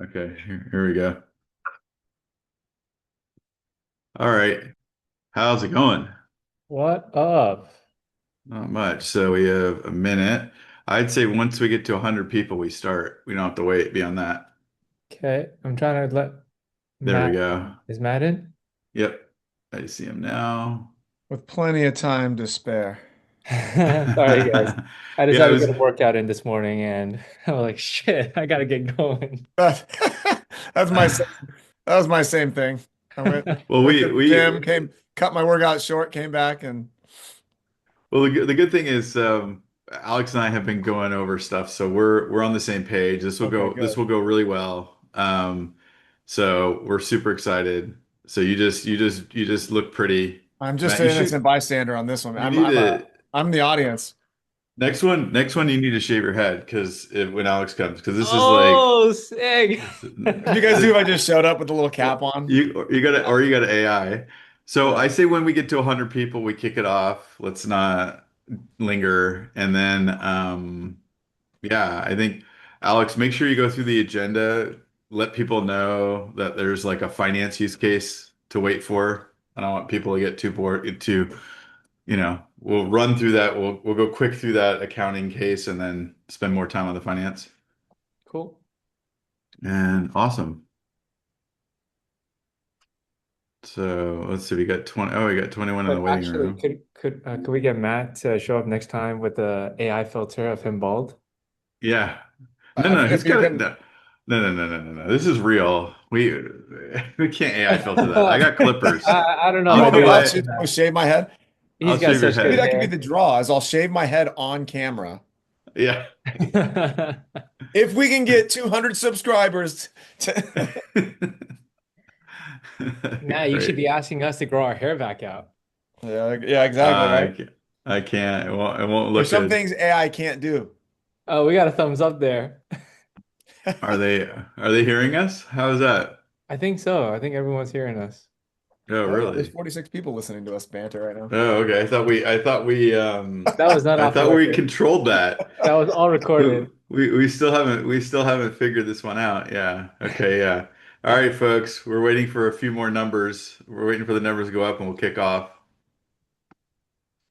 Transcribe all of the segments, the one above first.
Okay, here we go. All right. How's it going? What up? Not much. So we have a minute. I'd say once we get to 100 people, we start. We don't have to wait beyond that. Okay, I'm trying to let There we Matt. go. Is Matt in? Yep. I see him now. With plenty of time to spare. Sorry, guys. I Yeah, I decided to was. get a workout in this morning, and I'm like, shit, I gotta get going. That, that's my that was my same thing. I Well, went to we the we gym, cut my workout short, came back, and well the good thing is Alex and I have been going over stuff, so we're on the same page. okay, This good. will go really well. So we're super excited. So you just look pretty, I'm just Matt. an innocent bystander on this one. You need to I'm the audience. next one you need to shave your head because when Alex comes, because this is like Oh, sick. What do you guys do if I just showed up with a little cap on? you got to AI. So I say when we get to 100 people, we kick it off. Let's not linger, and then yeah, I think Alex, make sure you go through the agenda. Let people know that there's like a finance use case to wait for. I don't want people to get too bored, we'll run through that. We'll go quick through that accounting case and then spend more time on the finance. Cool. And awesome. So let's see, we got 20. Oh, we got 21 in Wait, the waiting actually, room. could we get Matt to show up next time with the AI filter of him bald? Yeah. No, he's If you got it. can, No. This is real. We can't AI filter that. I got clippers. I don't know you if I'll I want me do do to that to it. shave my head? I'll He's got shave your such good Maybe that head. could be the hair. draw, is I'll shave my head on camera. Yeah. If we can get 200 subscribers to That'd be Matt, you should great. be asking us to grow our hair back out. yeah, exactly, right? I can't. I can't. It won't There's look some good. things AI can't do. Oh, we got a thumbs up there. Are they hearing us? How is that? I think so. I think everyone's hearing us. Oh, Oh yeah, there's really? 46 people listening to us banter right now. Oh, okay. That was not I off the thought we record. controlled that. That was all recorded. We still haven't figured this one out. Yeah. Okay, yeah. All right, folks. We're waiting for a few more numbers. We're waiting for the numbers to go up and we'll kick off.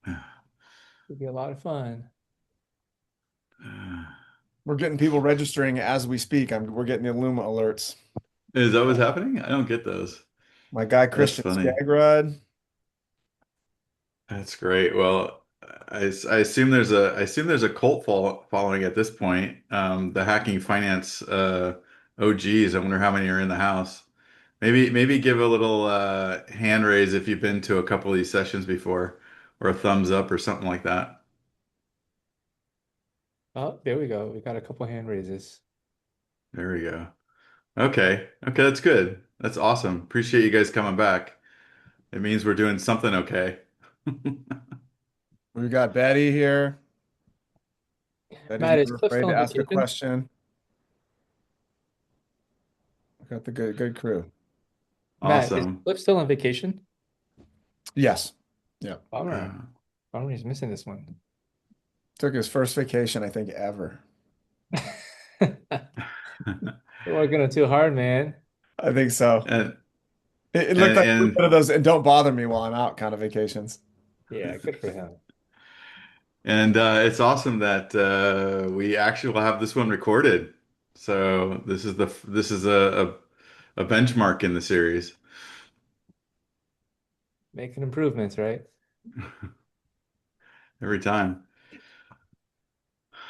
It'd be a lot of fun. We're getting people registering as we speak. We're getting the Illuma alerts. Is that what's happening? I don't get those. My guy That's Christian funny. Skagrad. That's great. Well, I assume there's a following at this point. The hacking finance OGs. I wonder how many are in the house. Maybe give a little hand raise if you've been to a couple of these sessions before, or a thumbs up or something like that. Oh, there we go. We got a couple hand raises. There we go. Okay, that's good. That's awesome. Appreciate you guys coming back. It means we're doing something okay. We've got Betty here. Betty's Matt, is never Cliff afraid still to on ask a vacation? question. We've got the good crew. Matt, is Awesome. Cliff still on vacation? Yes. Yeah. Bummer. Uh, Bummer he's missing this one. Took his first vacation, I think, ever. You're working on too hard, man. I think so. and It looked like one and of those and don't bother me while I'm out kind of vacations. Yeah, good for him. and it's awesome that we actually will have this one recorded. So this is a benchmark in the series. Making improvements, right? Every time.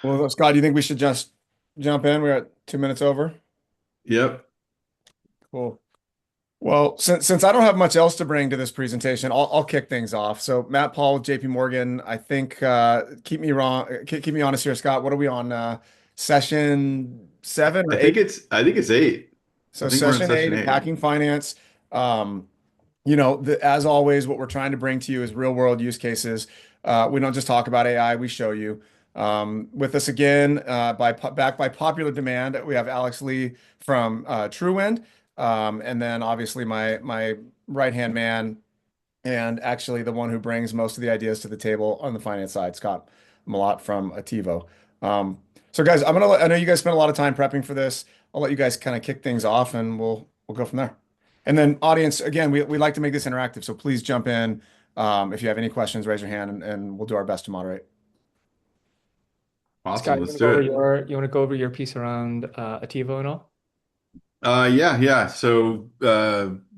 Well, Scott, do you think we should just jump in? We're at 2 minutes over. Yep. Cool. Well, since I don't have much else to bring to this presentation, I'll kick things off. So Matt Paul with JP Morgan, I think keep me honest here, Scott. What are we on? Session 7 or 8? I think it's eight. I So think we're in session session 8 of eight. hacking finance. Um, as always, what we're trying to bring to you is real world use cases. We don't just talk about AI, we show you. With us again, back by popular demand, we have Alex Lee from Truewind, and then obviously my right hand man, and actually the one who brings most of the ideas to the table on the finance side, Scott Mollot from Attivo. Um, So guys, I know you guys spent a lot of time prepping for this. I'll let you guys kind of kick things off and we'll go from there. And then audience, again, we like to make this interactive, so please jump in. If you have any questions, raise your hand and we'll do our best to moderate. Awesome. Scott, Let's do it. you want to go over your piece around Attivo and all? Yeah. So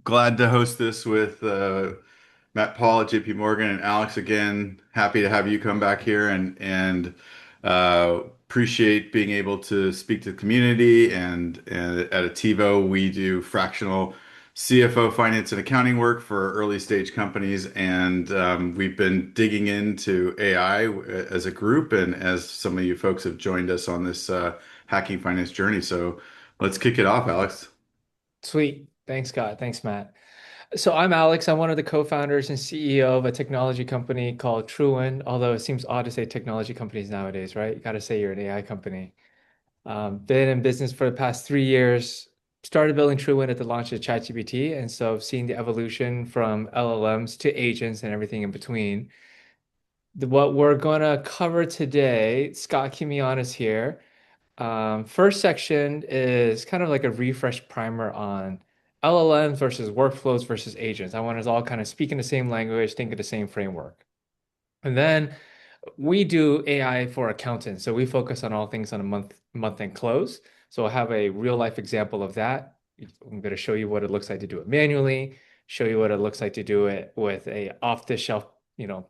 glad to host this with Matt Paul at JP Morgan and Alex again. Happy to have you come back here and appreciate being able to speak to the community. And at Attivo, we do fractional CFO finance and accounting work for early stage companies. And we've been digging into AI as a group and as some of you folks have joined us on this hacking finance journey. So let's kick it off, Alex. Sweet. Thanks, Scott. Thanks, Matt. So I'm Alex. I'm one of the co-founders and CEO of a technology company called Truewind, although it seems odd to say technology companies nowadays, right? You got to say you're an AI company. Been in business for the past 3 years. Started building Truewind at the launch of ChatGPT, and so seeing the evolution from LLMs to agents and everything in between. What we're gonna cover today, Scott, keep me honest here. First section is kind of like a refresh primer on LLMs versus workflows versus agents. I want us all kind of speak in the same language, think of the same framework. And then we do AI for accountants. So we focus on all things on a month end close. So I'll have a real life example of that. I'm going to show you what it looks like to do it manually, show you what it looks like to do it with a off-the-shelf,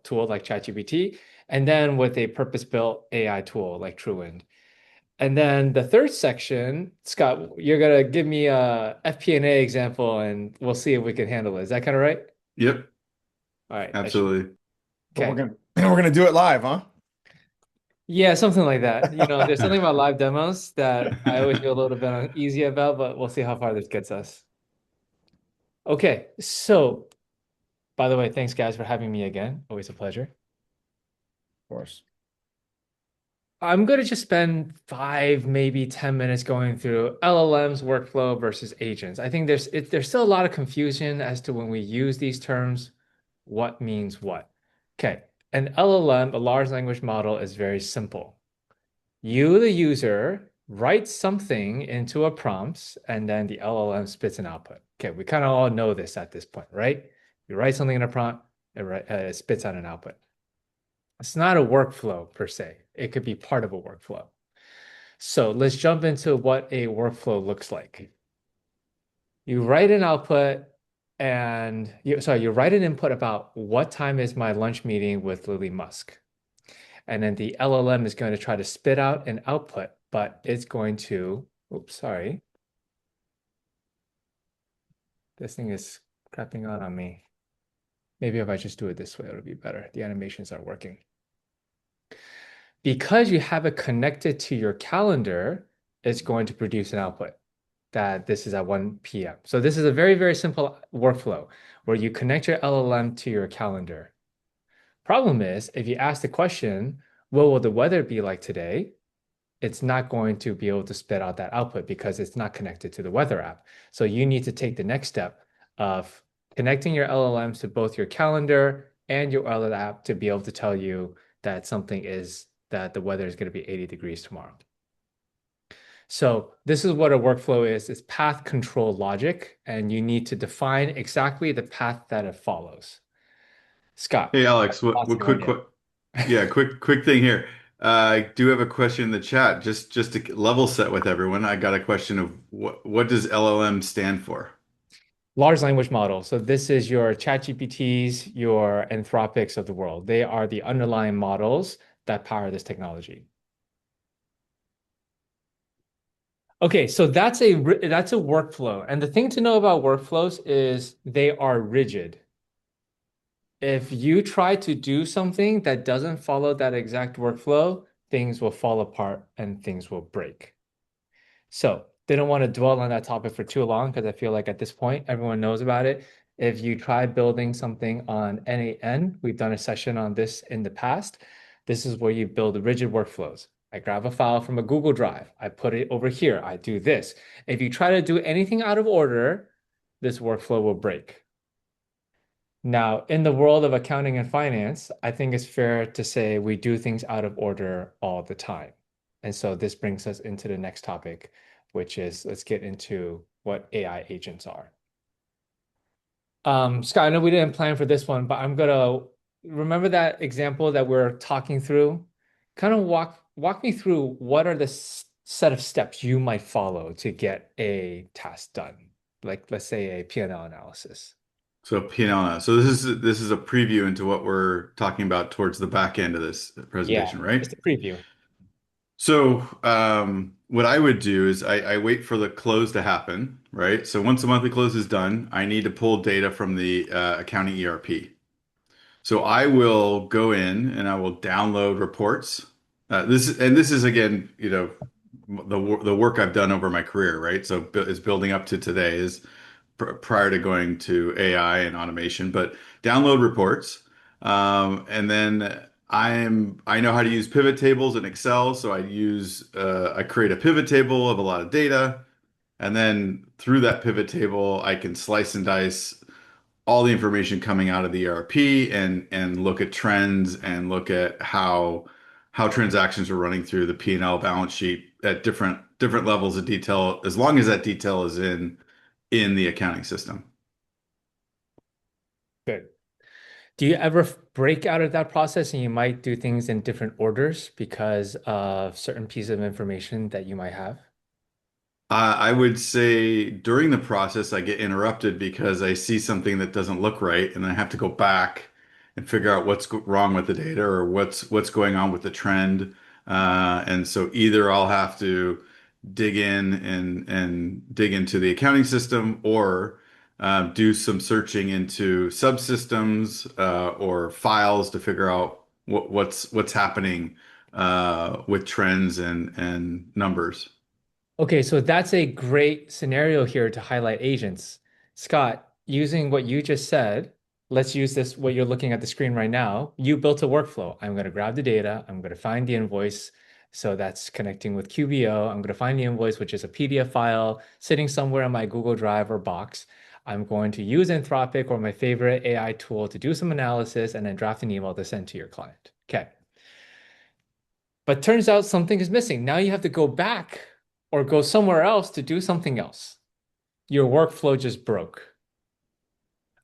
tool like ChatGPT, and then with a purpose-built AI tool like Truewind. And then the third section, Scott, you're gonna give me a FP&A example, and we'll see if we can handle it. Is that kind of right? Yep, All right, that should absolutely. But we're okay. gonna we're gonna do it live, huh? Yeah, something like that. There's something about live demos that I always feel a little bit uneasy about, but we'll see how far this gets us. Okay, so by the way, thanks guys for having me again. Always a pleasure. Of course. I'm going to just spend 5, maybe 10 minutes going through LLMs, workflow versus agents. I think there's still a lot of confusion as to when we use these terms, what means what. Okay, an LLM, a large language model, is very simple. You, the user, write something into a prompt, and then the LLM spits an output. Okay, we kind of all know this at this point, right? You write something in a prompt, it spits out an output. It's not a workflow per se. It could be part of a workflow. So let's jump into what a workflow looks like. You write an output you write an input about what time is my lunch meeting with Lily Musk. And then the LLM is going to try to spit out an output, but it's going to, oops, sorry. This thing is crapping out on me. Maybe if I just do it this way, it'll be better. The animations are working. Because you have it connected to your calendar, it's going to produce an output that this is at 1 p.m. So this is a very, very simple workflow where you connect your LLM to your calendar. Problem is, if you ask the question, what will the weather be like today? It's not going to be able to spit out that output because it's not connected to the weather app. So you need to take the next step of connecting your LLMs to both your calendar and your other app to be able to tell you that that the weather is going to be 80 degrees tomorrow. So this is what a workflow is. It's path control logic, and you need to define exactly the path that it follows. Scott, Hey Alex, what passing on you. quick thing here. I do have a question in the chat. Just to level set with everyone, I got a question of what does LLM stand for? Large language model. So this is your ChatGPTs, your Anthropics of the world. They are the underlying models that power this technology. Okay, so that's a workflow. And the thing to know about workflows is they are rigid. If you try to do something that doesn't follow that exact workflow, things will fall apart and things will break. So didn't want to dwell on that topic for too long because I feel like at this point, everyone knows about it. If you try building something on NAN, we've done a session on this in the past. This is where you build rigid workflows. I grab a file from a Google Drive. I put it over here. I do this. If you try to do anything out of order, this workflow will break. Now, in the world of accounting and finance, I think it's fair to say we do things out of order all the time. And so this brings us into the next topic, which is let's get into what AI agents are. Scott, I know we didn't plan for this one, but I'm gonna remember that example that we're talking through. Kind of walk me through what are the set of steps you might follow to get a task done, like let's say a P&L analysis. So P&L now. So this is a preview into what we're talking about towards the back end of this Yeah, presentation, right? just a preview. So what I would do is I wait for the close to happen, right? So once the monthly close is done, I need to pull data from the accounting ERP. So I will go in and I will download reports. This is again, the work I've done over my career, right? So it's building up to today is prior to going to AI and automation, but download reports. And then I know how to use pivot tables in Excel. So I create a pivot table of a lot of data. And then through that pivot table, I can slice and dice all the information coming out of the ERP and look at trends and look at how transactions are running through the P&L balance sheet at different levels of detail, as long as that detail is in the accounting system. Good. Do you ever break out of that process and you might do things in different orders because of certain piece of information that you might have? I would say during the process, I get interrupted because I see something that doesn't look right, and I have to go back and figure out what's wrong with the data or what's going on with the trend. And so either I'll have to dig in and dig into the accounting system, or do some searching into subsystems or files to figure out what's happening with trends and numbers. Okay, so that's a great scenario here to highlight agents. Scott, using what you just said, let's use this, what you're looking at the screen right now. You built a workflow. I'm going to grab the data. I'm going to find the invoice. So that's connecting with QBO. I'm going to find the invoice, which is a PDF file sitting somewhere in my Google Drive or box. I'm going to use Anthropic or my favorite AI tool to do some analysis and then draft an email to send to your client. Okay. But turns out something is missing. Now you have to go back or go somewhere else to do something else. Your workflow just broke.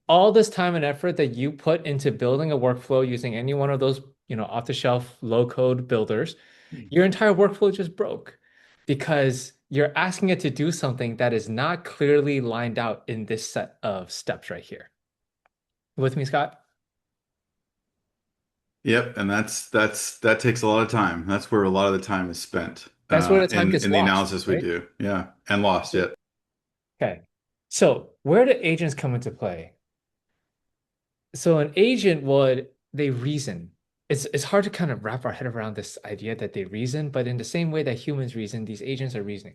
All this time and effort that you put into building a workflow using any one of those, off-the-shelf low-code builders, your entire workflow just broke because you're asking it to do something that is not clearly lined out in this set of steps right here. With me, Scott? Yep, and that takes a lot of time. That's where a lot of the time is spent That's where the time gets in the lost, analysis we right? do. Yeah, and lost. Yep. Okay. So where do agents come into play? So an agent would they reason. It's hard to kind of wrap our head around this idea that they reason, but in the same way that humans reason, these agents are reasoning.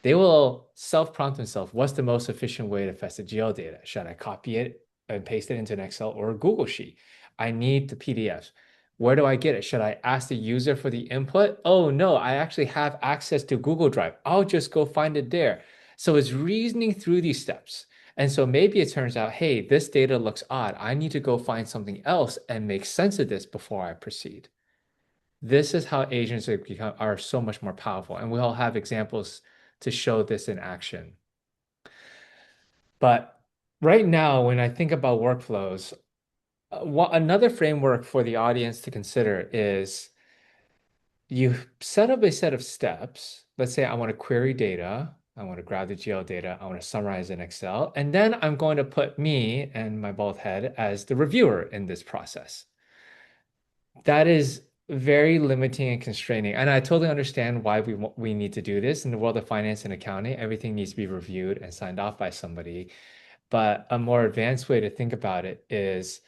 They will self-prompt themselves, what's the most efficient way to fetch the GL data? Should I copy it and paste it into an Excel or a Google Sheet? I need the PDFs. Where do I get it? Should I ask the user for the input? Oh no, I actually have access to Google Drive. I'll just go find it there. So it's reasoning through these steps. And so maybe it turns out, hey, this data looks odd. I need to go find something else and make sense of this before I proceed. This is how agents are so much more powerful. And we all have examples to show this in action. But right now, when I think about workflows, another framework for the audience to consider is you set up a set of steps. Let's say I want to query data. I want to grab the GL data. I want to summarize in Excel. And then I'm going to put me and my bald head as the reviewer in this process. That is very limiting and constraining. And I totally understand why we need to do this. In the world of finance and accounting, everything needs to be reviewed and signed off by somebody. But a more advanced way to think about it is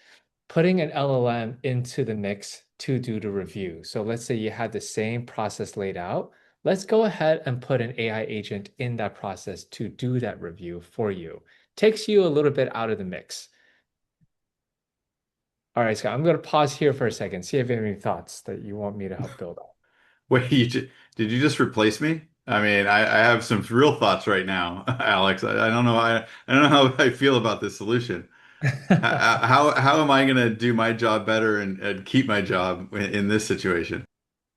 putting an LLM into the mix to do the review. So let's say you had the same process laid out. Let's go ahead and put an AI agent in that process to do that review for you. Takes you a little bit out of the mix. All right, Scott, I'm going to pause here for a second, see if you have any thoughts that you want me to help build on. Wait, did you just replace me? I mean, I have some real thoughts right now, Alex. I don't know. I don't know how I feel about this solution. How am I going to do my job better and keep my job in this situation?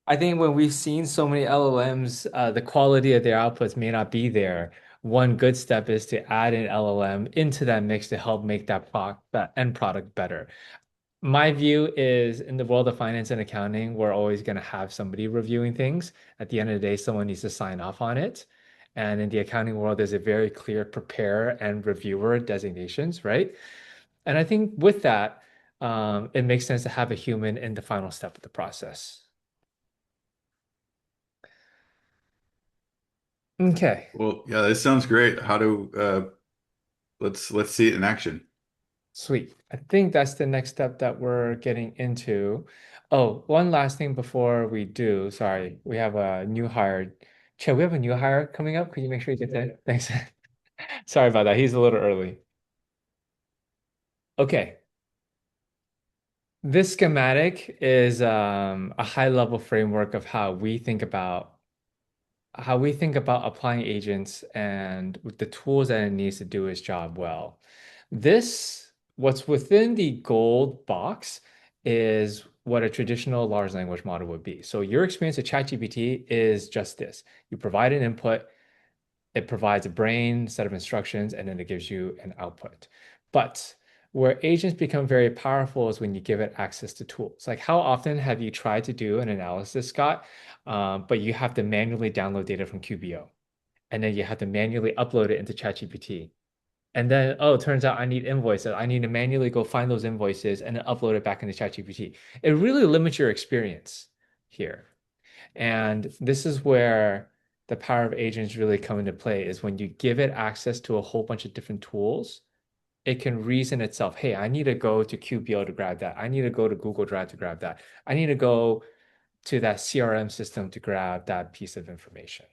I think when we've seen so many LLMs, the quality of their outputs may not be there. One good step is to add an LLM into that mix to help make that end product better. My view is in the world of finance and accounting, we're always going to have somebody reviewing things. At the end of the day, someone needs to sign off on it. And in the accounting world, there's a very clear preparer and reviewer designations, right? And I think with that, it makes sense to have a human in the final step of the process. Okay, Well, yeah, this sounds great. How do let's see it in action. sweet. I think that's the next step that we're getting into. Oh, one last thing before we do. Sorry, we have a new hire. Chad, we have a new hire coming up. Could you make sure you get that? Thanks. Sorry about that. He's a little early. Okay. This schematic is a high level framework of how we think about applying agents and with the tools that it needs to do its job well. What's within the gold box is what a traditional large language model would be. So your experience with ChatGPT is just this. You provide an input, it provides a brain set of instructions, and then it gives you an output. But where agents become very powerful is when you give it access to tools. Like how often have you tried to do an analysis, Scott, but you have to manually download data from QBO, and then you have to manually upload it into ChatGPT. And then, oh, it turns out I need invoices. I need to manually go find those invoices and then upload it back into ChatGPT. It really limits your experience here. And this is where the power of agents really come into play is when you give it access to a whole bunch of different tools, it can reason itself, hey, I need to go to QBO to grab that. I need to go to Google Drive to grab that. I need to go to that CRM system to grab that piece of information.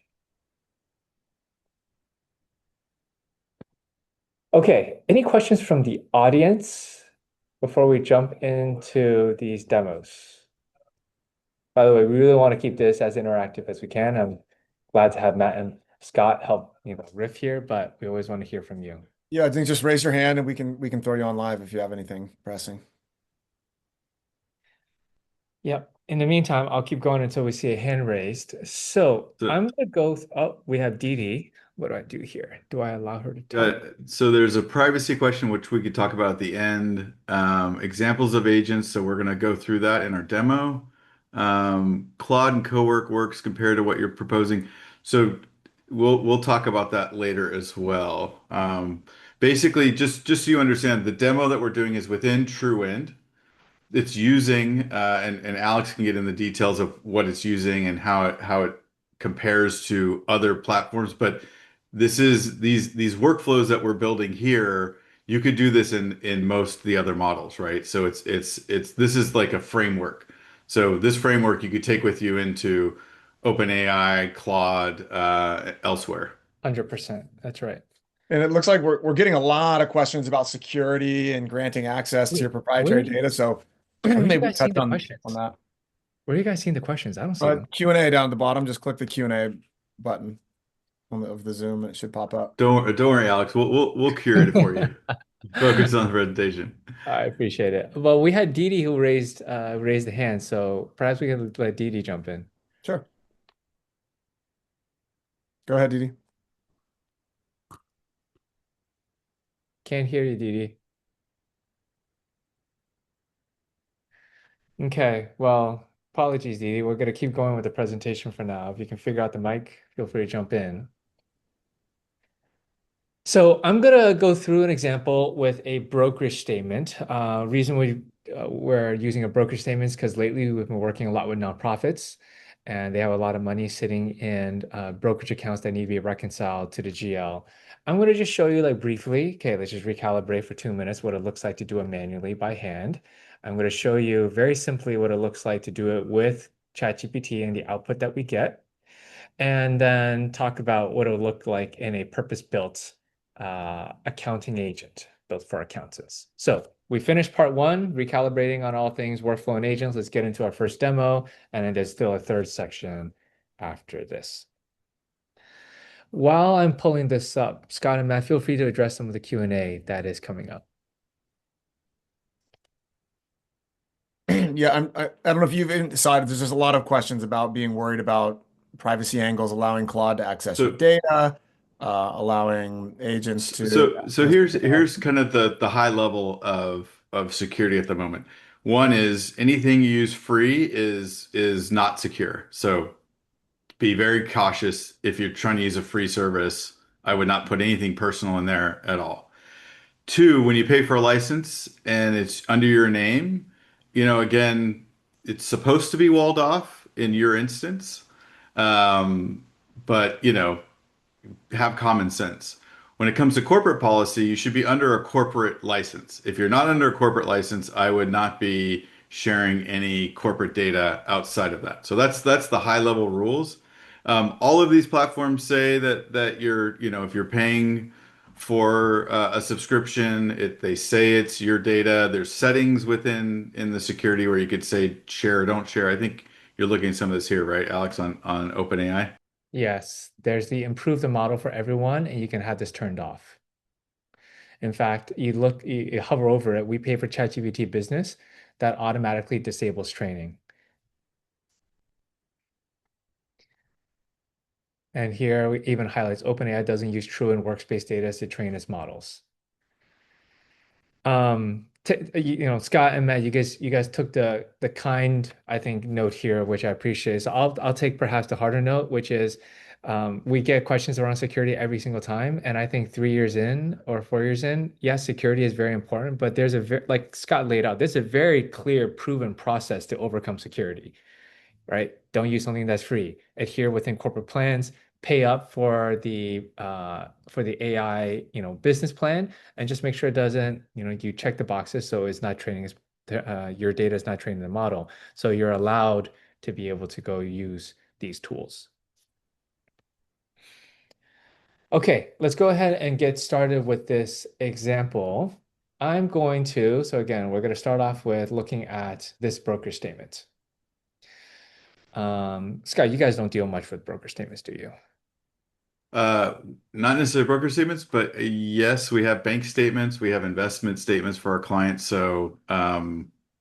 Okay, any questions from the audience before we jump into these demos? By the way, we really want to keep this as interactive as we can. I'm glad to have Matt and Scott help, riff here, but we always want to hear from you. Yeah, I think just raise your hand and we can throw you on live if you have anything pressing. Yep. In the meantime, I'll keep going until we see a hand raised. So So, I'm gonna go. Oh, we have Dee Dee. What do I do here? Do I allow her to talk? so there's a privacy question which we could talk about at the end. Examples of agents. So we're gonna go through that in our demo. Claude and Cowork works compared to what you're proposing. So we'll talk about that later as well. Basically, just so you understand, the demo that we're doing is within Truewind. It's using and Alex can get in the details of what it's using and how it compares to other platforms. But this is these workflows that we're building here. You could do this in most of the other models, right? So it's this is like a framework. So this framework you could take with you into OpenAI, Claude, elsewhere. 100%. That's right. And it looks like we're getting a lot of questions about security and granting access to your Wait, proprietary data. So where are you maybe we guys seeing touch the on questions? that. Where are you guys seeing the questions? I don't see them. Q&A down at the bottom, just click the Q&A button of the Zoom and it should pop up. Don't worry, Alex. We'll curate it for you. Focus on the presentation. I appreciate it. Well, we had Dee Dee who raised the hand, so perhaps we can let Dee Dee jump in. Sure. Go ahead, Didi. Can't hear you, Dee Dee. Okay, well, apologies, Dee Dee. We're gonna keep going with the presentation for now. If you can figure out the mic, feel free to jump in. So I'm gonna go through an example with a brokerage statement. Reason we're using a brokerage statement is because lately we've been working a lot with nonprofits, and they have a lot of money sitting in brokerage accounts that need to be reconciled to the GL. I'm gonna just show you like briefly. Okay, let's just recalibrate for 2 minutes what it looks like to do it manually by hand. I'm gonna show you very simply what it looks like to do it with ChatGPT and the output that we get and then talk about what it would look like in a purpose-built accounting agent built for accountants. So we finished part one, recalibrating on all things workflow and agents. Let's get into our first demo, and then there's still a third section after this. While I'm pulling this up, Scott and Matt, feel free to address some of the Q&A that is coming up. Yeah, I don't know if you've even decided. There's just a lot of questions about being worried about privacy angles, allowing Claude to access your So data, allowing agents to so access data. here's kind of the high level of security at the moment. One is anything you use free is not secure. So be very cautious if you're trying to use a free service. I would not put anything personal in there at all. Two, when you pay for a license and it's under your name, again, it's supposed to be walled off in your instance. Um, but have common sense. When it comes to corporate policy, you should be under a corporate license. If you're not under a corporate license, I would not be sharing any corporate data outside of that. So that's the high level rules. All of these platforms say that if you're paying for a subscription, they say it's your data. There's settings within in the security where you could say share or don't share. I think you're looking at some of this here, right, Alex, on OpenAI? Yes, there's the improve the model for everyone, and you can have this turned off. In fact, you hover over it, we pay for ChatGPT Business, that automatically disables training. And here we even highlights OpenAI doesn't use Truewind workspace data to train its models. Scott and Matt, you guys took the kind, I think, note here, which I appreciate. So I'll take perhaps the harder note, which is we get questions around security every single time, and I think 3 years in or 4 years in, yes, security is very important, but there's like Scott laid out, there's a very clear, proven process to overcome security, right? Don't use something that's free. Adhere within corporate plans, pay up for the AI, business plan, and just make sure it doesn't, you check the boxes so it's not training your data is not training the model. So you're allowed to be able to go use these tools. Okay, let's go ahead and get started with this example. So again, we're going to start off with looking at this broker statement. Scott, you guys don't deal much with broker statements, do you? Uh, Not necessarily broker statements, but yes, we have bank statements, we have investment statements for our clients. So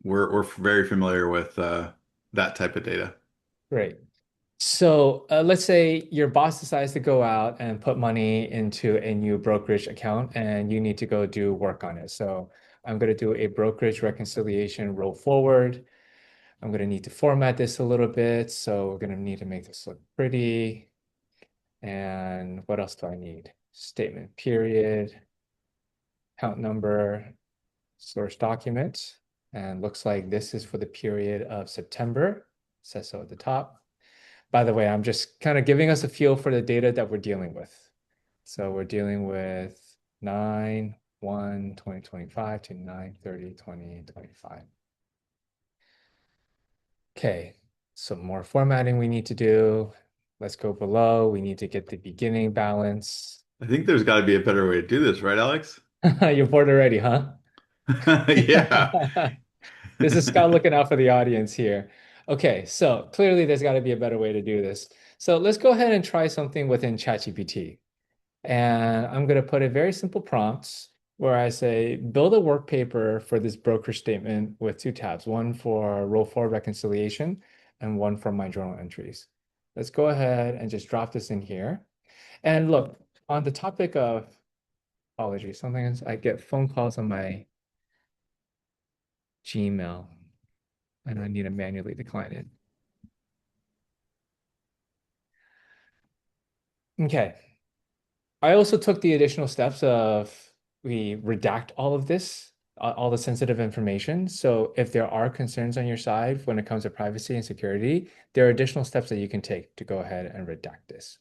we're very familiar with that type of data. Great. So let's say your boss decides to go out and put money into a new brokerage account and you need to go do work on it. So I'm going to do a brokerage reconciliation roll forward. I'm going to need to format this a little bit. So we're going to need to make this look pretty. And what else do I need? Statement period, account number, source document. And looks like this is for the period of September. It says so at the top. By the way, I'm just kind of giving us a feel for the data that we're dealing with. So we're dealing with 9/1/2025 to 9/30/2025. Okay, some more formatting we need to do. Let's go below. We need to get the beginning balance. I think there's got to be a better way to do this, right, Alex? You're bored already, huh? Yeah. This is Scott looking out for the audience here. Okay, so clearly there's got to be a better way to do this. So let's go ahead and try something within ChatGPT. And I'm going to put a very simple prompt where I say, build a work paper for this broker statement with two tabs, one for roll forward reconciliation and one for my journal entries. Let's go ahead and just drop this in here. And look, on the topic of apologies, sometimes I get phone calls on my Gmail and I need to manually decline it. Okay. I also took the additional steps of we redact all of this, all the sensitive information. So if there are concerns on your side when it comes to privacy and security, there are additional steps that you can take to go ahead and redact this.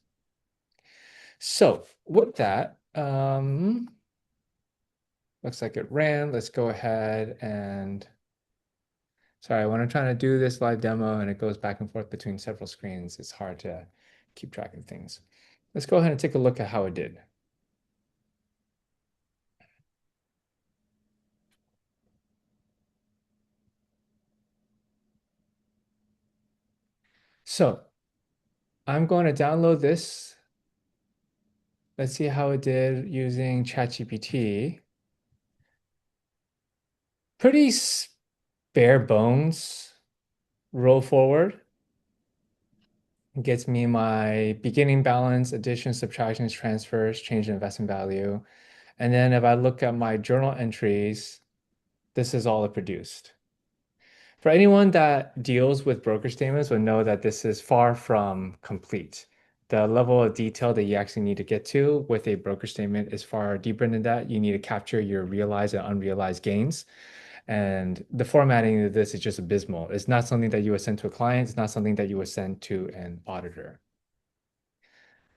So with that, looks like it ran. Let's go ahead and, sorry, when I'm trying to do this live demo and it goes back and forth between several screens, it's hard to keep track of things. Let's go ahead and take a look at how it did. So I'm going to download this. Let's see how it did using ChatGPT. Pretty bare bones roll forward gets me my beginning balance, additions, subtractions, transfers, change in investment value. And then if I look at my journal entries, this is all it produced. For anyone that deals with broker statements will know that this is far from complete. The level of detail that you actually need to get to with a broker statement is far deeper than that. You need to capture your realized and unrealized gains. And the formatting of this is just abysmal. It's not something that you would send to a client. It's not something that you would send to an auditor.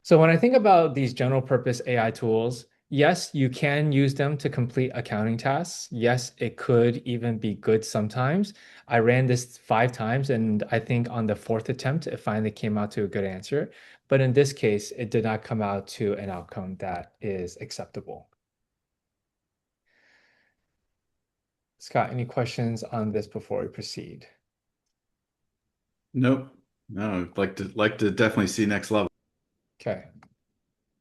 So when I think about these general purpose AI tools, yes, you can use them to complete accounting tasks. Yes, it could even be good sometimes. I ran this 5 times, and I think on the fourth attempt, it finally came out to a good answer. But in this case, it did not come out to an outcome that is acceptable. Scott, any questions on this before we proceed? Nope. No, I'd like to definitely see next level. Okay.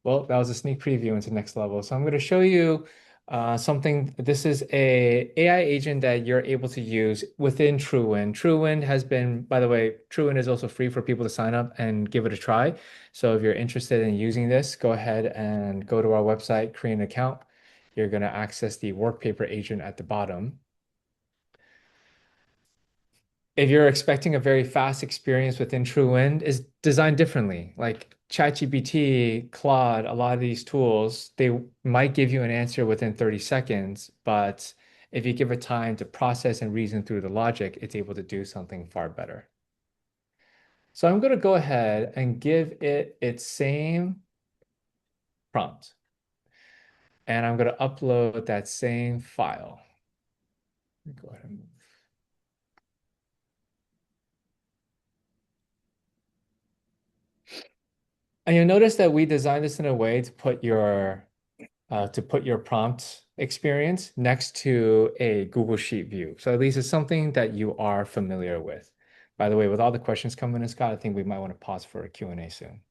Well, that was a sneak preview into next level. So I'm going to show you something. This is a AI agent that you're able to use within Truewind. Truewind has been, by the way, Truewind is also free for people to sign up and give it a try. So if you're interested in using this, go ahead and go to our website, create an account. You're going to access the work paper agent at the bottom. If you're expecting a very fast experience within Truewind, is designed differently. Like ChatGPT, Claude, a lot of these tools, they might give you an answer within 30 seconds, but if you give it time to process and reason through the logic, it's able to do something far better. So I'm going to go ahead and give it its same prompt, and I'm going to upload that same file. Go ahead and move. And you'll notice that we designed this in a way to put your prompt experience next to a Google Sheet view. So at least it's something that you are familiar with. By the way, with all the questions coming in, Scott, I think we might want to pause for a Q&A soon.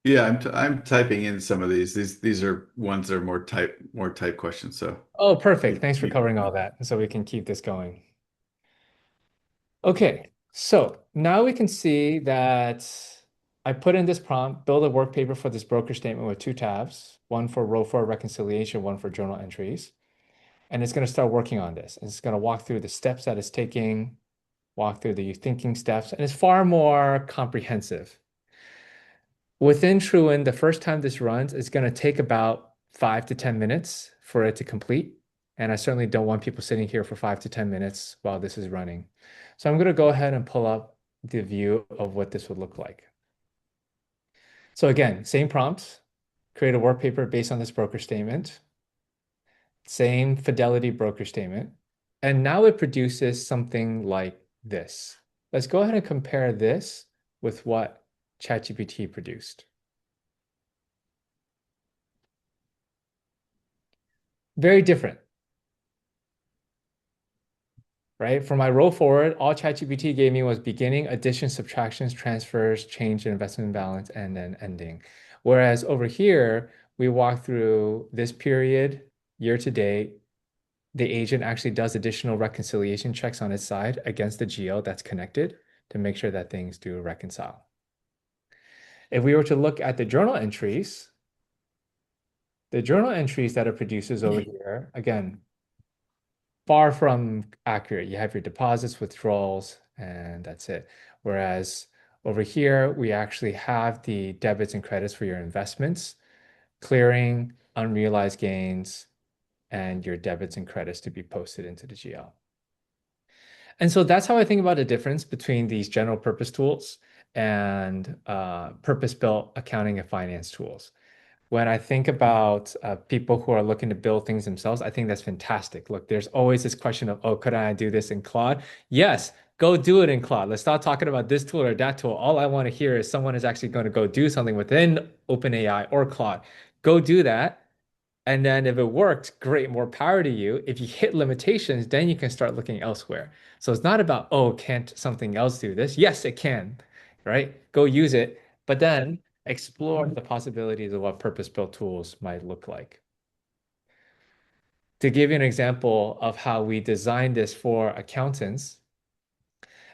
Yeah, I'm typing in some of these. These are ones that are more type questions. So Oh, perfect. you, Thanks for you, covering all that. So we can keep this going. Okay, so now we can see that I put in this prompt, build a work paper for this broker statement with 2 tabs, one for row for reconciliation, one for journal entries. And it's going to start working on this. And it's going to walk through the steps that it's taking, walk through the thinking steps, and it's far more comprehensive. Within Truewind, the first time this runs, it's going to take about 5 to 10 minutes for it to complete. And I certainly don't want people sitting here for 5 to 10 minutes while this is running. So I'm going to go ahead and pull up the view of what this would look like. So again, same prompt, create a work paper based on this broker statement, same fidelity broker statement. And now it produces something like this. Let's go ahead and compare this with what ChatGPT produced. Very different, right? For my roll forward, all ChatGPT gave me was beginning, addition, subtractions, transfers, change in investment balance, and then ending. Whereas over here, we walk through this period, year to date. The agent actually does additional reconciliation checks on its side against the GL that's connected to make sure that things do reconcile. If we were to look at the journal entries that it produces over here, again, far from accurate. You have your deposits, withdrawals, and that's it. Whereas over here, we actually have the debits and credits for your investments, clearing, unrealized gains, and your debits and credits to be posted into the GL. And so that's how I think about the difference between these general purpose tools and purpose-built accounting and finance tools. When I think about people who are looking to build things themselves, I think that's fantastic. Look, there's always this question of, oh, could I do this in Claude? Yes, go do it in Claude. Let's stop talking about this tool or that tool. All I want to hear is someone is actually going to go do something within OpenAI or Claude. Go do that. And then if it works, great, more power to you. If you hit limitations, then you can start looking elsewhere. So it's not about, oh, can't something else do this? Yes, it can, right? Go use it, but then explore the possibilities of what purpose-built tools might look like. To give you an example of how we designed this for accountants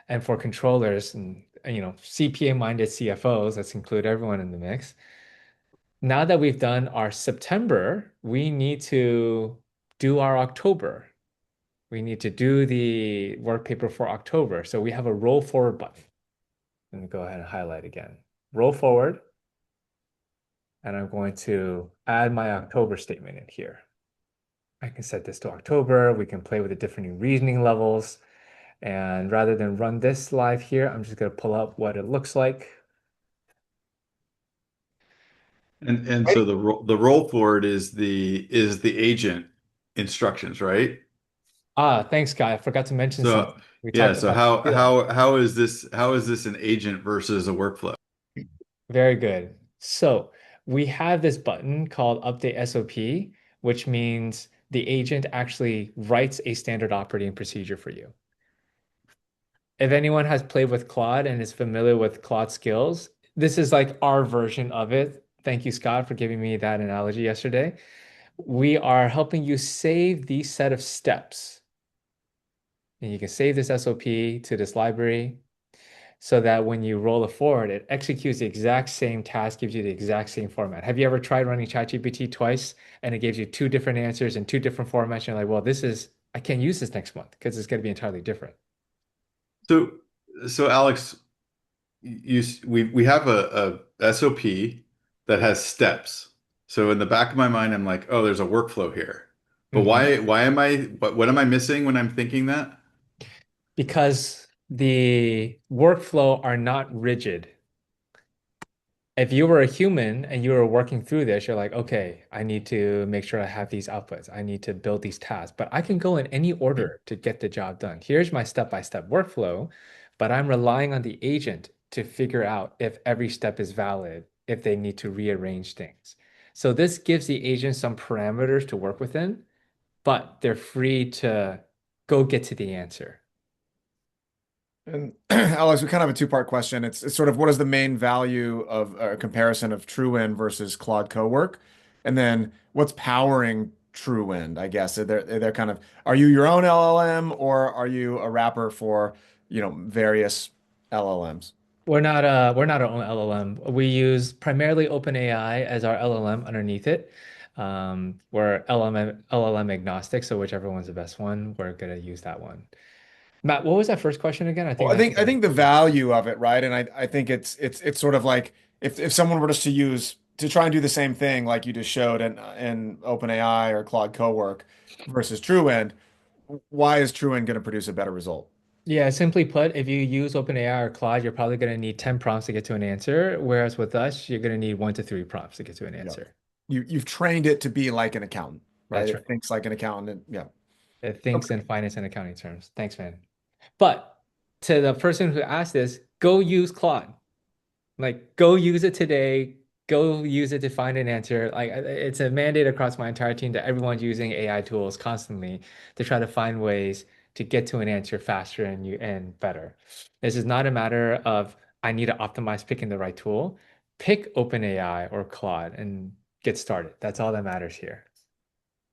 and for controllers and CPA-minded CFOs, let's include everyone in the mix. Now that we've done our September, we need to do our October. We need to do the work paper for October. So we have a roll forward button. Let me go ahead and highlight again. Roll forward, and I'm going to add my October statement in here. I can set this to October. We can play with the different reasoning levels. And rather than run this live here, I'm just going to pull up what it looks like. And Right. so the roll forward is the agent instructions, right? Thanks, Guy. I forgot to mention So something. We yeah, talked so about skill. how is this an agent versus a workflow? Very good. So we have this button called Update SOP, which means the agent actually writes a standard operating procedure for you. If anyone has played with Claude and is familiar with Claude skills, this is like our version of it. Thank you, Scott, for giving me that analogy yesterday. We are helping you save these set of steps. And you can save this SOP to this library so that when you roll it forward, it executes the exact same task, gives you the exact same format. Have you ever tried running ChatGPT twice and it gives you two different answers in two different formats? You're like, well, I can't use this next month because it's going to be entirely different. So so Alex, we have a SOP that has steps. So in the back of my mind, I'm like, oh, there's a workflow here. But Mhm. why am I what am I missing when I'm thinking that? Because the workflow are not rigid. If you were a human and you were working through this, you're like, okay, I need to make sure I have these outputs. I need to build these tasks, but I can go in any order to get the job done. Here's my step-by-step workflow, but I'm relying on the agent to figure out if every step is valid, if they need to rearrange things. So this gives the agent some parameters to work within, but they're free to go get to the answer. And Alex, we kind of have a two-part question. It's sort of what is the main value of a comparison of Truewind versus Claude Cowork? And then what's powering Truewind, I guess. They're kind of, are you your own LLM or are you a wrapper for, various LLMs? We're not our own LLM. We use primarily OpenAI as our LLM underneath it. We're LLM agnostic, so whichever one's the best one, we're gonna use that one. Matt, what was that first question again? I Well, think I I think think I I think the value of it, right? And I think it's sort of like if someone were just to try and do the same thing like you just showed in OpenAI or Claude Cowork versus Truewind, why is Truewind going to produce a better result? Yeah, simply put, if you use OpenAI or Claude, you're probably gonna need 10 prompts to get to an answer, whereas with us, you're gonna need 1 to 3 prompts to get to an Yeah. answer. You've trained it to be like an accountant, right? That's It right. thinks like an accountant. Yeah. It thinks in Okay. finance and accounting terms. Thanks, man. But to the person who asked this, go use Claude. Like, go use it today. Go use it to find an answer. Like, it's a mandate across my entire team that everyone's using AI tools constantly to try to find ways to get to an answer faster and better. This is not a matter of I need to optimize picking the right tool. Pick OpenAI or Claude and get started. That's all that matters here.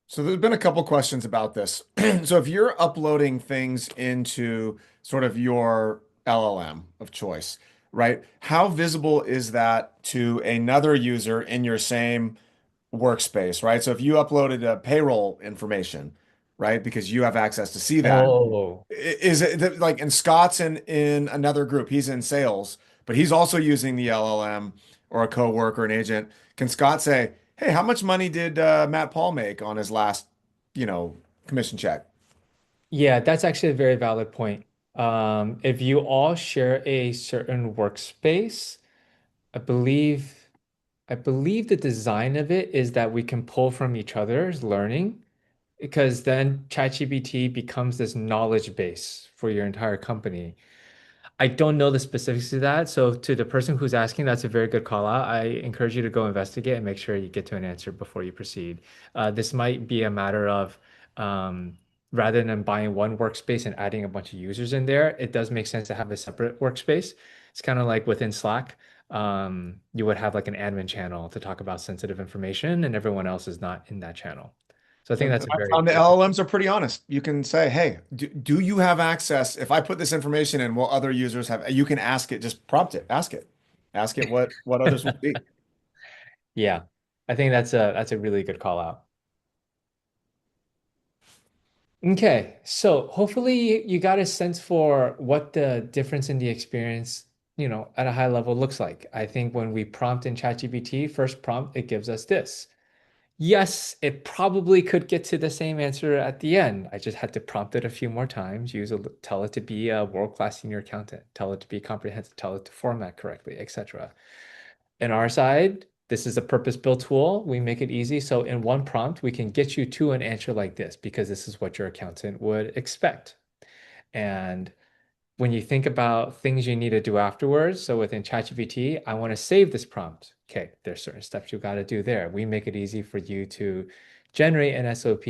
So there's been a couple questions about this. So if you're uploading things into sort of your LLM of choice, right? How visible is that to another user in your same workspace, right? So if you uploaded a payroll information, right, because you have access to see that, Oh, is it like, and Scott's in another group, he's in sales, but he's also using the LLM or a coworker, an agent. Can Scott say, hey, how much money did Matt Paul make on his last, you know, commission check? yeah, that's actually a very valid point. If you all share a certain workspace, I believe I believe the design of it is that we can pull from each other's learning because then ChatGPT becomes this knowledge base for your entire company. I don't know the specifics of that. So to the person who's asking, that's a very good call out. I encourage you to go investigate and make sure you get to an answer before you proceed. This might be a matter of um, rather than buying one workspace and adding a bunch of users in there, it does make sense to have a separate workspace. It's kind of like within Slack. You would have like an admin channel to talk about sensitive information, and everyone else is not in that channel. So I think And that's a I very found the good. LLMs are pretty honest. You can say, hey, do you have access? If I put this information in, will other users have? You can ask it, just prompt it, ask it. Ask it what others will see. Yeah, I think that's a really good call out. Okay, so hopefully you got a sense for what the difference in the experience, at a high level looks like. I think when we prompt in ChatGPT, first prompt, it gives us this. Yes, it probably could get to the same answer at the end. I just had to prompt it a few more times, tell it to be a world-class senior accountant, tell it to be comprehensive, tell it to format correctly, etc. On our side, this is a purpose-built tool. We make it easy. So in one prompt, we can get you to an answer like this because this is what your accountant would expect. And when you think about things you need to do afterwards, so within ChatGPT, I want to save this prompt. Okay, there's certain steps you got to do there. We make it easy for you to generate an SOP,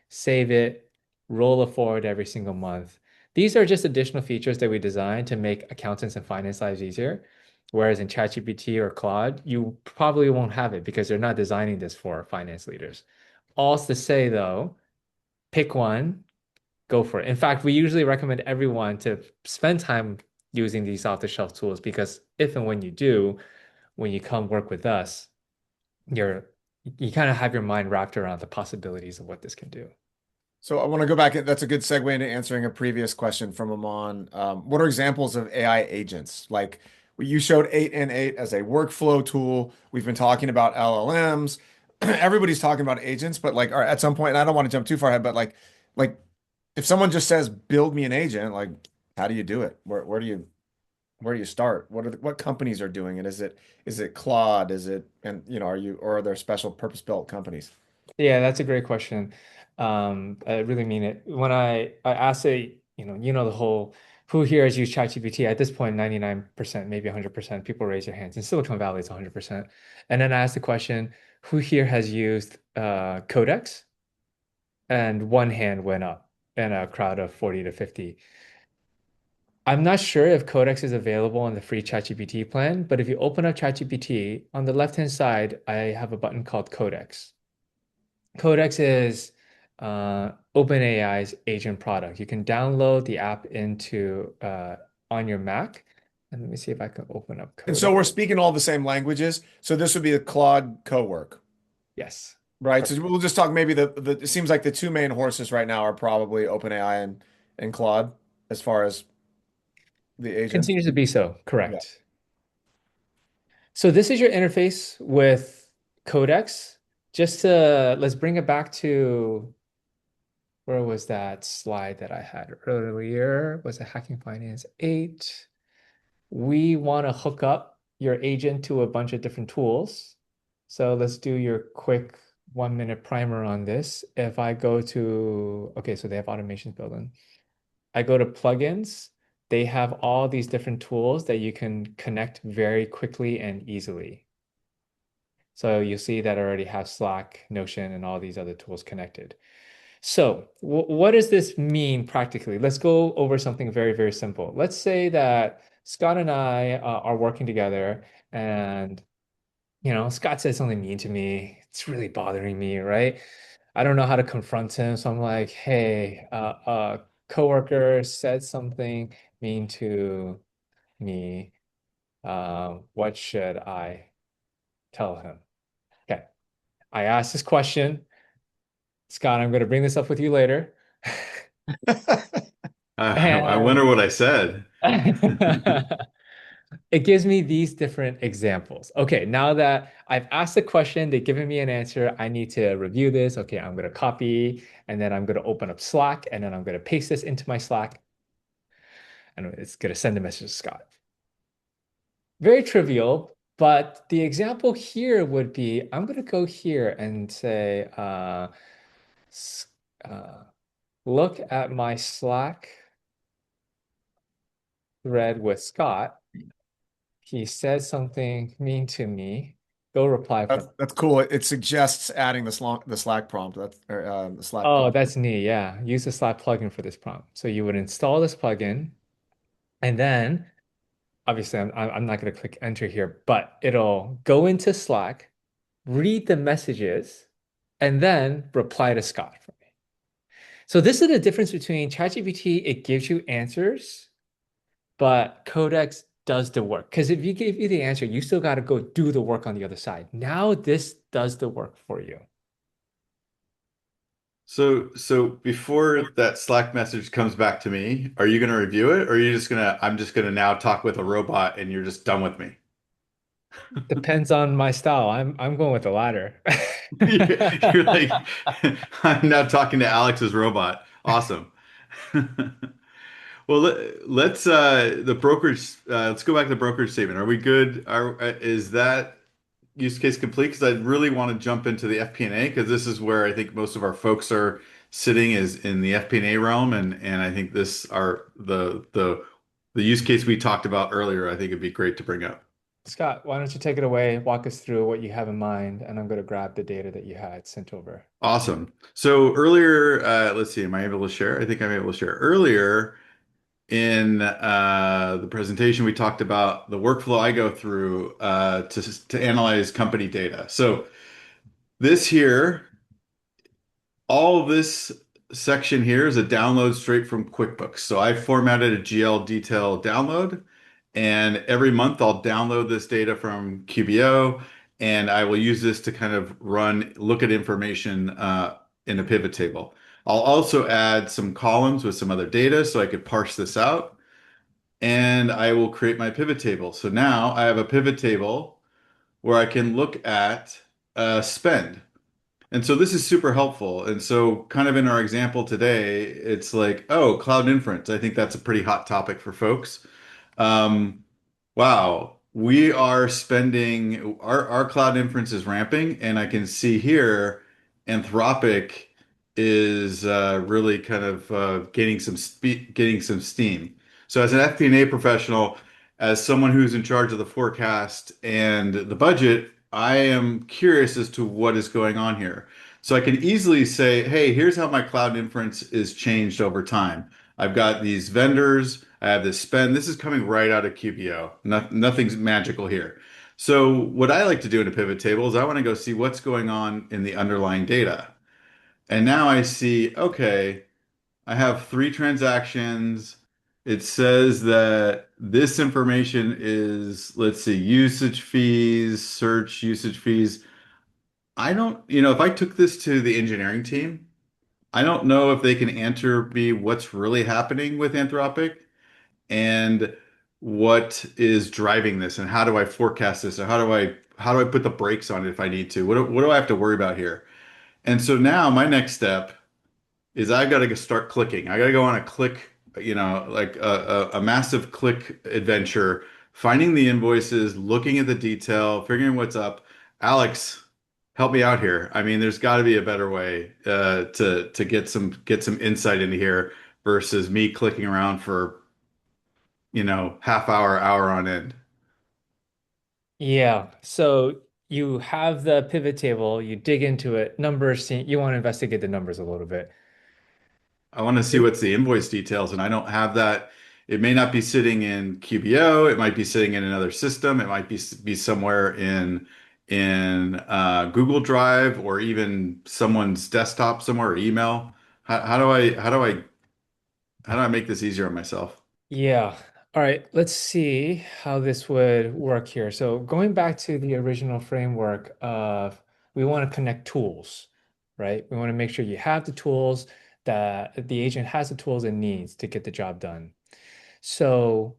save it, roll it forward every single month. These are just additional features that we designed to make accountants and finance lives easier. Whereas in ChatGPT or Claude, you probably won't have it because they're not designing this for finance leaders. All to say though, pick one, go for it. In fact, we usually recommend everyone to spend time using these off-the-shelf tools because if and when you do, when you come work with us, you're you kind of have your mind wrapped around the possibilities of what this can do. So I want to go back. That's a good segue into answering a previous question from Amon. What are examples of AI agents? Like you showed 8N8 as a workflow tool. We've been talking about LLMs. Everybody's talking about agents, but like, all right, at some point, and I don't want to jump too far ahead, but like if someone just says, build me an agent, like, how do you do it? Where do you start? What companies are doing it? Is it Claude? Is it, and are there special purpose-built companies? Yeah, that's a great question. I really mean it. When I ask a, the whole who here has used ChatGPT at this point, 99%, maybe 100% people raise their hands. In Silicon Valley, it's 100%. And then I ask the question, who here has used Codex? And one hand went up in a crowd of 40 to 50. I'm not sure if Codex is available on the free ChatGPT plan, but if you open up ChatGPT, on the left-hand side, I have a button called Codex. Codex is OpenAI's agent product. You can download the app into on your Mac. And let me see if I can open up And so Codex. we're speaking all the same languages. So this would be a Claude co-work, Yes. right? So Perfect. we'll just talk maybe it seems like the two main horses right now are probably OpenAI and Claude as far as the agents. Continues to be so, Yeah. correct. So this is your interface with Codex. Let's bring it back to where was that slide that I had earlier? Was it Hacking Finance 8? We want to hook up your agent to a bunch of different tools. So let's do your quick 1 minute primer on this. If I go to, okay, so they have automations built in. I go to plugins. They have all these different tools that you can connect very quickly and easily. So you see that I already have Slack, Notion, and all these other tools connected. So what does this mean practically? Let's go over something very, very simple. Let's say that Scott and I are working together and, Scott said something mean to me. It's really bothering me, right? I don't know how to confront him. So I'm like, hey, a coworker said something mean to me. What should I tell him? Okay. I asked this question. Scott, I'm going to bring this up with you later. I And wonder what I said. it gives me these different examples. Okay, now that I've asked the question, they've given me an answer, I need to review this. Okay, I'm going to copy and then I'm going to open up Slack and then I'm going to paste this into my Slack and it's going to send a message to Scott. Very trivial, but the example here would be I'm going to go here and say, uh, look at my Slack thread with Scott. He says something mean to me. Go reply That's from. that's cool. It suggests adding the Slack prompt. That's the Slack Oh, prompt. that's neat. Yeah. Use the Slack plugin for this prompt. So you would install this plugin, and then obviously I'm not going to click enter here, but it'll go into Slack, read the messages, and then reply to Scott for me. So this is the difference between ChatGPT, it gives you answers, but Codex does the work. Because if you give you the answer, you still got to go do the work on the other side. Now this does the work for you. So before that Slack message comes back to me, are you going to review it, or are you just gonna, I'm just going to now talk with a robot and you're just done with me? Depends on my style. I'm going with the latter. You're like, I'm now talking to Alex's robot. Awesome. Well, let's the brokerage. Let's go back to the brokerage statement. Are we good? Is that use case complete? Because I really want to jump into the FP&A because this is where I think most of our folks are sitting is in the FP&A realm, and I think this are the use case we talked about earlier. I think it'd be great to bring up. Scott, why don't you take it away, walk us through what you have in mind, and I'm going to grab the data that you had sent over. Awesome. So earlier, let's see, am I able to share? I think I'm able to share. Earlier in the presentation, we talked about the workflow I go through to analyze company data. So this here, all of this section here is a download straight from QuickBooks. So I formatted a GL detail download, and every month I'll download this data from QBO, and I will use this to kind of look at information in a pivot table. I'll also add some columns with some other data so I could parse this out, and I will create my pivot table. So now I have a pivot table where I can look at spend. And so this is super helpful. And so kind of in our example today, it's like, oh, cloud inference. I think that's a pretty hot topic for folks. Um, wow, we are spending our cloud inference is ramping, and I can see here Anthropic is really kind of getting some steam. So as an FP&A professional, as someone who's in charge of the forecast and the budget, I am curious as to what is going on here. So I can easily say, hey, here's how my cloud inference is changed over time. I've got these vendors. I have this spend. This is coming right out of QBO. Nothing's magical here. So what I like to do in a pivot table is I want to go see what's going on in the underlying data. And now I see, okay, I have three transactions. It says that this information is, let's see, usage fees, search usage fees. I don't, if I took this to the engineering team, I don't know if they can answer me what's really happening with Anthropic and what is driving this and how do I forecast this or how do I put the brakes on it if I need to? What do I have to worry about here? And so now my next step is I've got to start clicking. I got to go on a click, like a massive click adventure, finding the invoices, looking at the detail, figuring what's up. Alex, help me out here. I mean, there's got to be a better way to get some insight into here versus me clicking around for half hour on end. Yeah. So you have the pivot table, you dig into it, numbers, you want to investigate the numbers a little bit. I want to see what's the invoice details, and I don't have that. It may not be sitting in QBO. It might be sitting in another system. It might be somewhere in Google Drive or even someone's desktop somewhere or email. How do I make this easier on myself? Yeah. All right. Let's see how this would work here. So going back to the original framework of we want to connect tools, right? We want to make sure you have the tools that the agent has the tools it needs to get the job done. So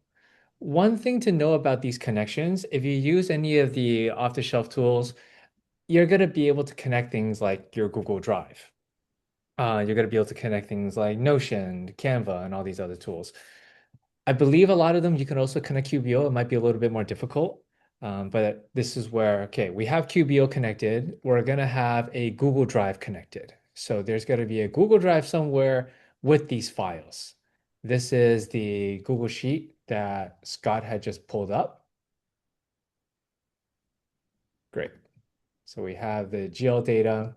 one thing to know about these connections, if you use any of the off-the-shelf tools, you're going to be able to connect things like your Google Drive. You're going to be able to connect things like Notion, Canva, and all these other tools. I believe a lot of them you can also connect QBO. It might be a little bit more difficult, but this is where, okay, we have QBO connected. We're going to have a Google Drive connected. So there's going to be a Google Drive somewhere with these files. This is the Google Sheet that Scott had just pulled up. Great. So we have the GL data.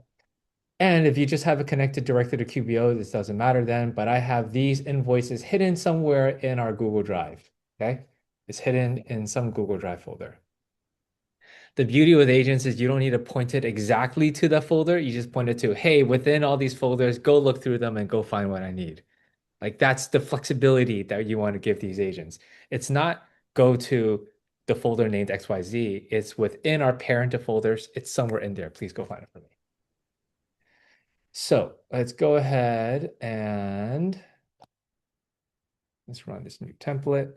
And if you just have it connected directly to QBO, this doesn't matter then, but I have these invoices hidden somewhere in our Google Drive, okay? It's hidden in some Google Drive folder. The beauty with agents is you don't need to point it exactly to the folder. You just point it to, hey, within all these folders, go look through them and go find what I need. Like that's the flexibility that you want to give these agents. It's not go to the folder named XYZ. It's within our parent of folders. It's somewhere in there. Please go find it for me. So let's go ahead and let's run this new template.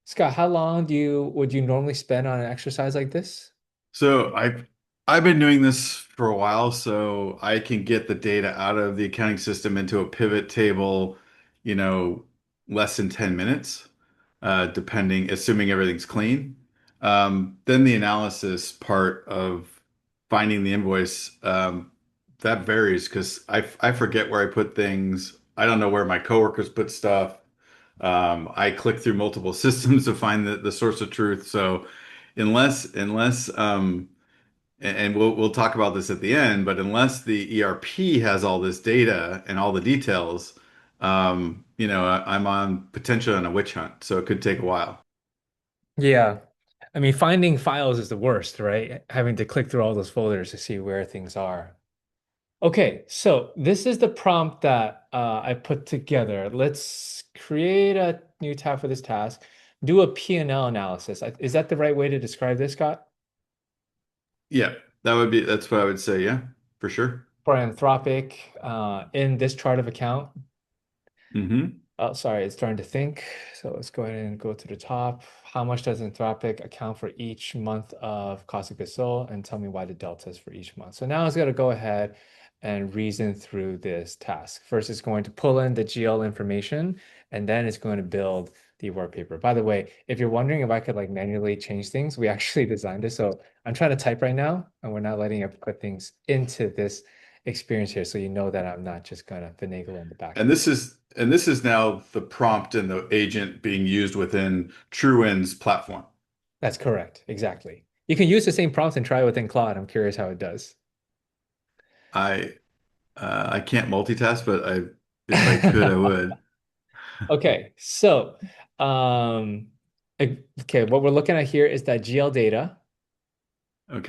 Scott, how long would you normally spend on an exercise like this? So I've been doing this for a while, so I can get the data out of the accounting system into a pivot table, you know, less than 10 minutes, assuming everything's clean. Then the analysis part of finding the invoice, that varies because I forget where I put things. I don't know where my coworkers put stuff. I click through multiple systems to find the source of truth. So unless and we'll talk about this at the end, but unless the ERP has all this data and all the details, I'm on potentially on a witch hunt, so it could take a while. Yeah. I mean, finding files is the worst, right? Having to click through all those folders to see where things are. Okay, so this is the prompt that I put together. Let's create a new tab for this task. Do a P&L analysis. Is that the right way to describe this, Scott? Yeah, that's what I would say. Yeah, for sure. For Anthropic, in this chart of account. Hmm. Oh, sorry, it's starting to think. So let's go ahead and go to the top. How much does Anthropic account for each month of cost of goods sold? And tell me why the delta is for each month. So now it's going to go ahead and reason through this task. First, it's going to pull in the GL information, and then it's going to build the work paper. By the way, if you're wondering if I could like manually change things, we actually designed this. So I'm trying to type right now, and we're not letting it put things into this experience here. So you know that I'm not just going to finagle in the back And end. this is now the prompt and the agent being used within Truewind's platform. That's correct. Exactly. You can use the same prompts and try it within Claude. I'm curious how it does. I I can't multitask, but I if I could, I would. Okay, so um, okay, what we're looking at here is that GL data.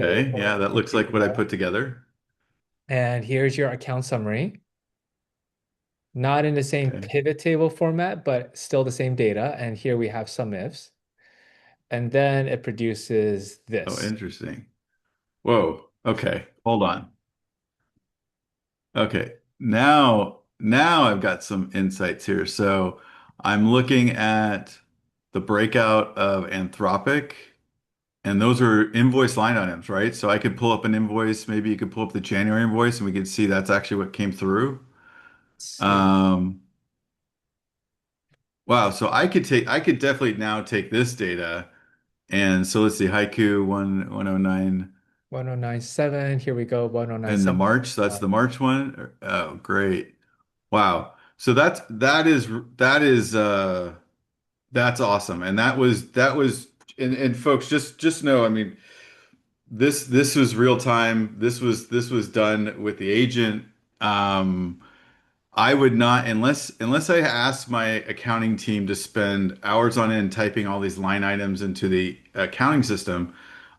So we're Okay, pulling yeah, that in looks like what I data. put together. And here's your account summary. Not in the same Okay. pivot table format, but still the same data. And here we have some ifs. And then it produces Oh, this. interesting. Whoa. Okay. Hold on. Okay. Now I've got some insights here. So I'm looking at the breakout of Anthropic, and those are invoice line items, right? So I could pull up an invoice. Maybe you could pull up the January invoice, and we could see that's actually what came through. Let's see. Um, wow. So I could definitely now take this data, and so let's see, Haiku 109. 1097. Here we go. And the 1097. March, that's the March one. Oh, great. Wow. So that's awesome. And that was and folks just know, I mean, this was real time. This was done with the agent. Um I would not unless I asked my accounting team to spend hours on end typing all these line items into the accounting system.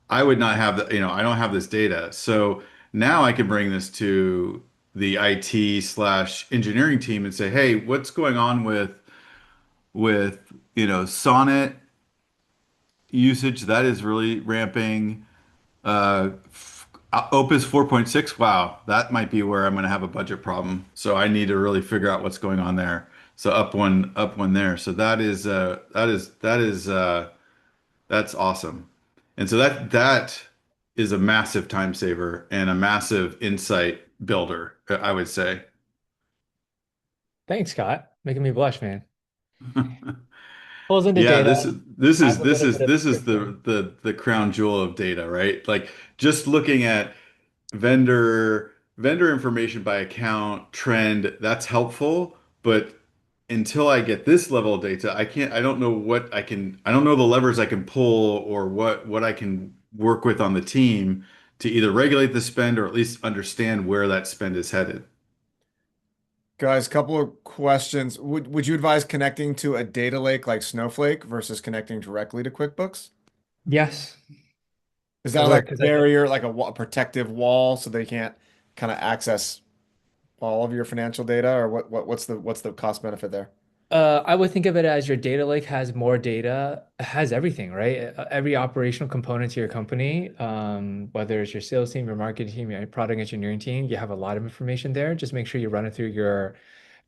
I would not have I don't have this data. So now I can bring this to the IT/engineering team and say, hey, what's going on with Sonnet usage? That is really ramping. Opus 4.6, wow, that might be where I'm going to have a budget problem. So I need to really figure out what's going on there. So up one there. So that's awesome. And so that is a massive time saver and a massive insight builder, I would say. Thanks, Scott. Making me blush, man. Pulls in the Yeah, data, adds a little bit of this is description. the crown jewel of data, right? Like just looking at vendor information by account trend, that's helpful, but until I get this level of data, I don't know I don't know the levers I can pull or what I can work with on the team to either regulate the spend or at least understand where that spend is headed. Guys, couple of questions. Would you advise connecting to a data lake like Snowflake versus connecting directly to QuickBooks? Yes, Is it that like works. a barrier, like a protective wall, so they can't kind of access all of your financial data, or what's the cost benefit there? I would think of it as your data lake has more data, has everything, right? Every operational component to your company, whether it's your sales team, your marketing team, your product engineering team, you have a lot of information there. Just make sure you run it through your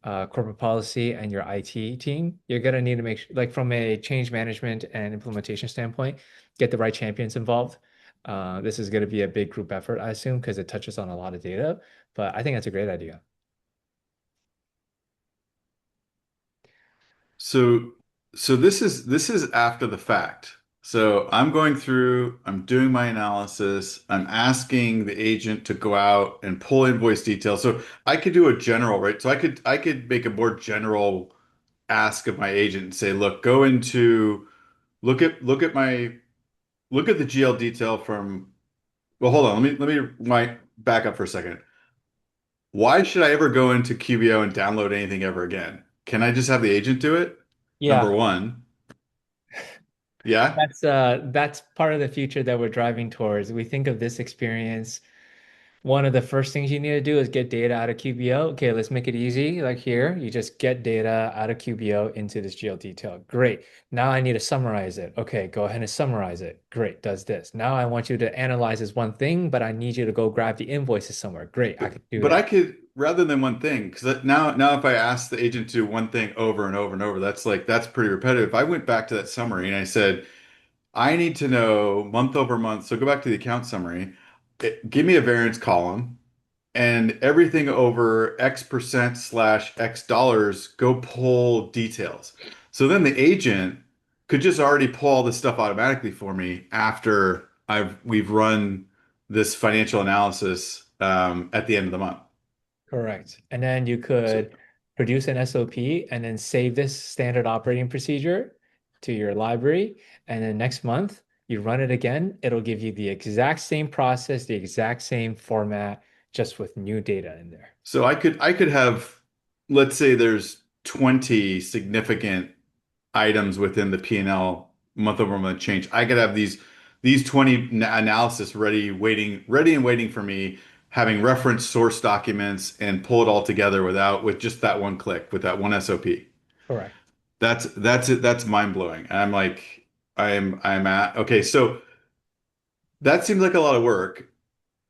corporate policy and your IT team. You're gonna need to make sure, like from a change management and implementation standpoint, get the right champions involved. This is gonna be a big group effort, I assume, because it touches on a lot of data. But I think that's a great idea. So so this is after the fact. So I'm going through, I'm doing my analysis, I'm asking the agent to go out and pull invoice details. So I could do a general, right? So I could make a more general ask of my agent and say, look, go into look at the GL detail from well, hold on, let me back up for a second. Why should I ever go into QBO and download anything ever again? Can I just have the agent do it? Number Yeah. one. Yeah. That's part of the future that we're driving towards. We think of this experience. One of the first things you need to do is get data out of QBO. Okay, let's make it easy. Like here, you just get data out of QBO into this GL detail. Great. Now I need to summarize it. Okay, go ahead and summarize it. Great, does this. Now I want you to analyze this one thing, but I need you to go grab the invoices somewhere. Great, I But can do but I that. could rather than one thing because now if I ask the agent to do one thing over and over and over, that's pretty repetitive. If I went back to that summary and I said, I need to know month over month, so go back to the account summary, give me a variance column and everything over X percent slash X dollars, go pull details. So then the agent could just already pull all this stuff automatically for me after we've run this financial analysis at the end of the month. Correct. And then you So could produce an SOP and then save this standard operating procedure to your library. And then next month, you run it again. It'll give you the exact same process, the exact same format, just with new data in there. so I could have, let's say there's 20 significant items within the P&L month over month change. I could have these 20 analysis ready and waiting for me, having reference source documents and pull it all together with just that one click, with that one SOP. Correct. That's it. That's mind blowing. And I'm like, I'm at okay. So that seems like a lot of work.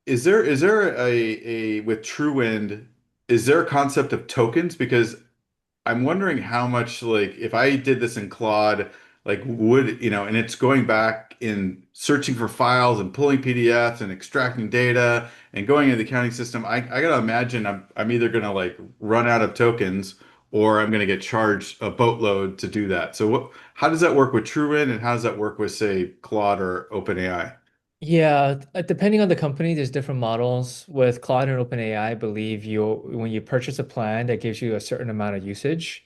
Is there a with Truewind, is there a concept of tokens? Because I'm wondering how much, like, if I did this in Claude, like, and it's going back in searching for files and pulling PDFs and extracting data and going into the accounting system. I gotta imagine I'm either gonna like run out of tokens or I'm gonna get charged a boatload to do that. So how does that work with Truewind and how does that work with, say, Claude or OpenAI? Yeah, depending on the company, there's different models. With Claude and OpenAI, I believe when you purchase a plan that gives you a certain amount of usage,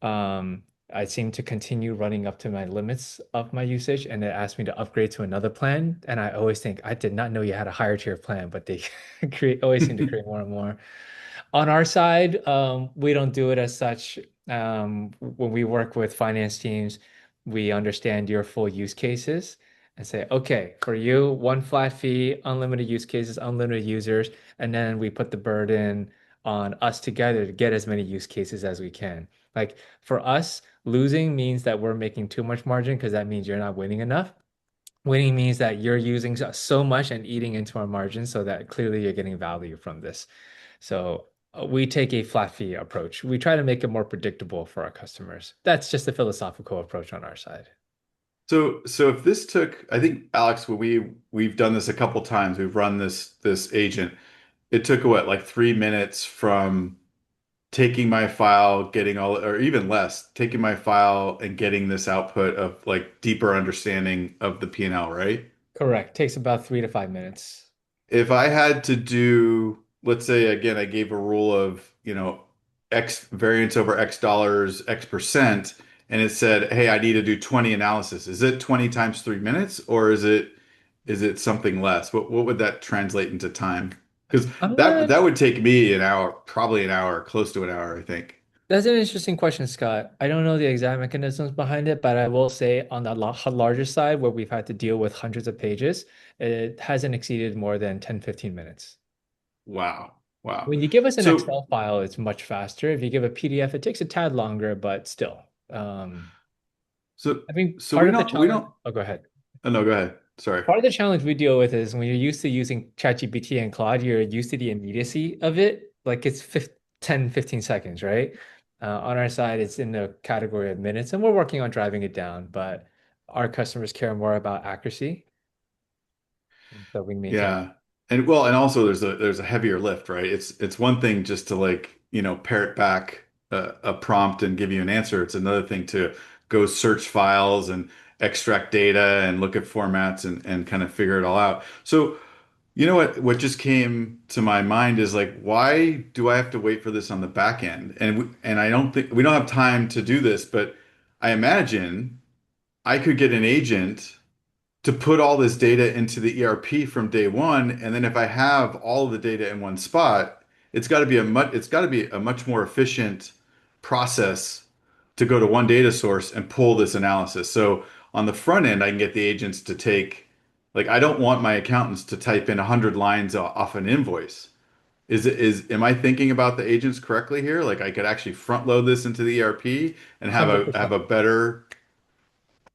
um, I seem to continue running up to my limits of my usage, and it asked me to upgrade to another plan. And I always think I did not know you had a higher tier plan, but they create always seem to create more and more. On our side, we don't do it as such. When we work with finance teams, we understand your full use cases and say, okay, for you, one flat fee, unlimited use cases, unlimited users, and then we put the burden on us together to get as many use cases as we can. Like for us, losing means that we're making too much margin because that means you're not winning enough. Winning means that you're using so much and eating into our margin so that clearly you're getting value from this. So we take a flat fee approach. We try to make it more predictable for our customers. That's just a philosophical approach on our side. So if this took, I think Alex, we've done this a couple times. We've run this agent. It took what, like 3 minutes from taking my file, getting all, or even less, taking my file and getting this output of like deeper understanding of the P&L, right? Correct. Takes about 3 to 5 minutes. If I had to do, let's say again, I gave a rule of, X variance over X dollars, X percent, and it said, hey, I need to do 20 analysis. Is it 20 times 3 minutes or is it something less? What would that translate into time? Because Uh, that would take me an hour, probably an hour, close to an hour, I think. that's an interesting question, Scott. I don't know the exact mechanisms behind it, but I will say on the larger side, where we've had to deal with hundreds of pages, it hasn't exceeded more than 10, 15 minutes. Wow. Wow. When you give us an So Excel file, it's much faster. If you give a PDF, it takes a tad longer, but still. so I think so part we of the don't we challenge, don't oh, go ahead. oh no, go ahead. Sorry. Part of the challenge we deal with is when you're used to using ChatGPT and Claude, you're used to the immediacy of it. Like it's 10, 15 seconds, right? On our side, it's in the category of minutes, and we're working on driving it down, but our customers care more about accuracy. And so we maintain. Yeah. And well, and also there's a heavier lift, right? It's one thing just to like, parrot back a prompt and give you an answer. It's another thing to go search files and extract data and look at formats and kind of figure it all out. So, what just came to my mind is like, why do I have to wait for this on the back end? And I don't think we don't have time to do this, but I imagine I could get an agent to put all this data into the ERP from day one, and then if I have all of the data in one spot, it's got to be a much more efficient process to go to one data source and pull this analysis. So on the front end, I can get the agents to take, like, I don't want my accountants to type in 100 lines off an invoice. Am I thinking about the agents correctly here? Like I could actually front load this into the ERP and have 100%. a better.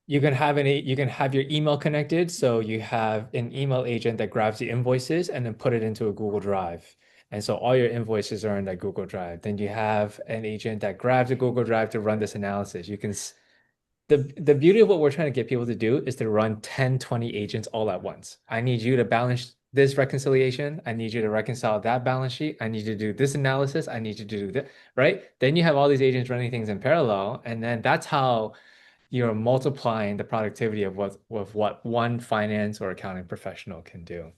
You can have your email connected, so you have an email agent that grabs the invoices and then put it into a Google Drive. And so all your invoices are in that Google Drive. Then you have an agent that grabs the Google Drive to run this analysis. The beauty of what we're trying to get people to do is to run 10, 20 agents all at once. I need you to balance this reconciliation. I need you to reconcile that balance sheet. I need you to do this analysis. I need you to do that, right? Then you have all these agents running things in parallel, and then that's how you're multiplying the productivity of what one finance or accounting professional can do.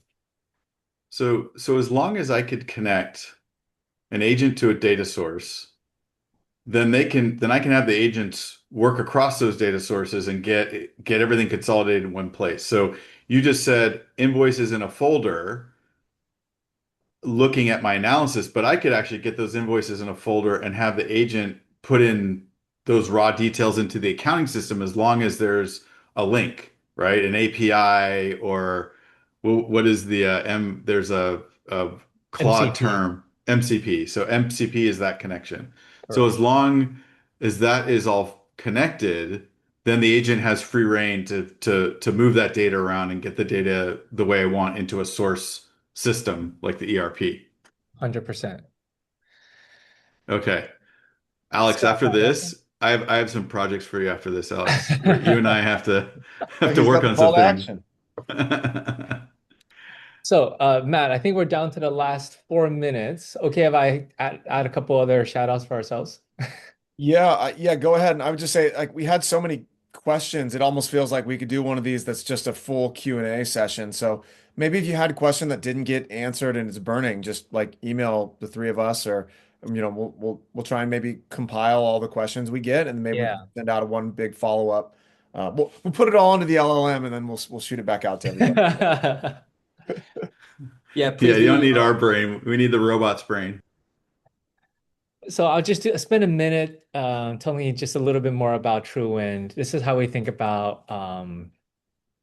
So as long as I could connect an agent to a data source, then I can have the agents work across those data sources and get everything consolidated in one place. So you just said invoices in a folder looking at my analysis, but I could actually get those invoices in a folder and have the agent put in those raw details into the accounting system as long as there's a link, right? An API or what is there's a Claude MCP, term, MCP. So MCP is that connection. So correct. as long as that is all connected, then the agent has free reign to move that data around and get the data the way I want into a source system like the ERP. 100%. Okay. Alex, Scott, after this, I have some projects for you after this, Alex, where you and I Oh, have to he's work got the on call some to things. action. So, Matt, I think we're down to the last 4 minutes. Okay, if I add a couple other shout outs for ourselves? Yeah, yeah, go ahead. And I would just say, like, we had so many questions, it almost feels like we could do one of these that's just a full Q&A session. So maybe if you had a question that didn't get answered and it's burning, just like email the three of us, or we'll try and maybe compile all the questions we get, and maybe we can Yeah. send out a one big follow-up. We'll put it all into the LLM, and then we'll shoot it back out to everybody. Yeah, Yeah, please you don't do. need our brain. We need the robot's brain. So I'll just spend a minute telling you just a little bit more about Truewind. This is how we think about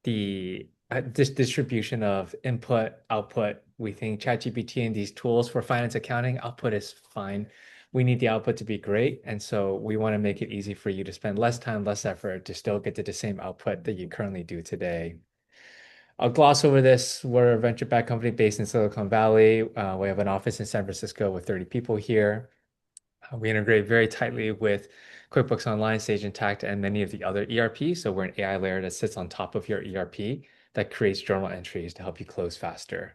the this distribution of input, output. We think ChatGPT and these tools for finance accounting, output is fine. We need the output to be great. And so we want to make it easy for you to spend less time, less effort to still get to the same output that you currently do today. I'll gloss over this. We're a venture-backed company based in Silicon Valley. We have an office in San Francisco with 30 people here. We integrate very tightly with QuickBooks Online, Sage Intacct, and many of the other ERPs. So we're an AI layer that sits on top of your ERP that creates journal entries to help you close faster.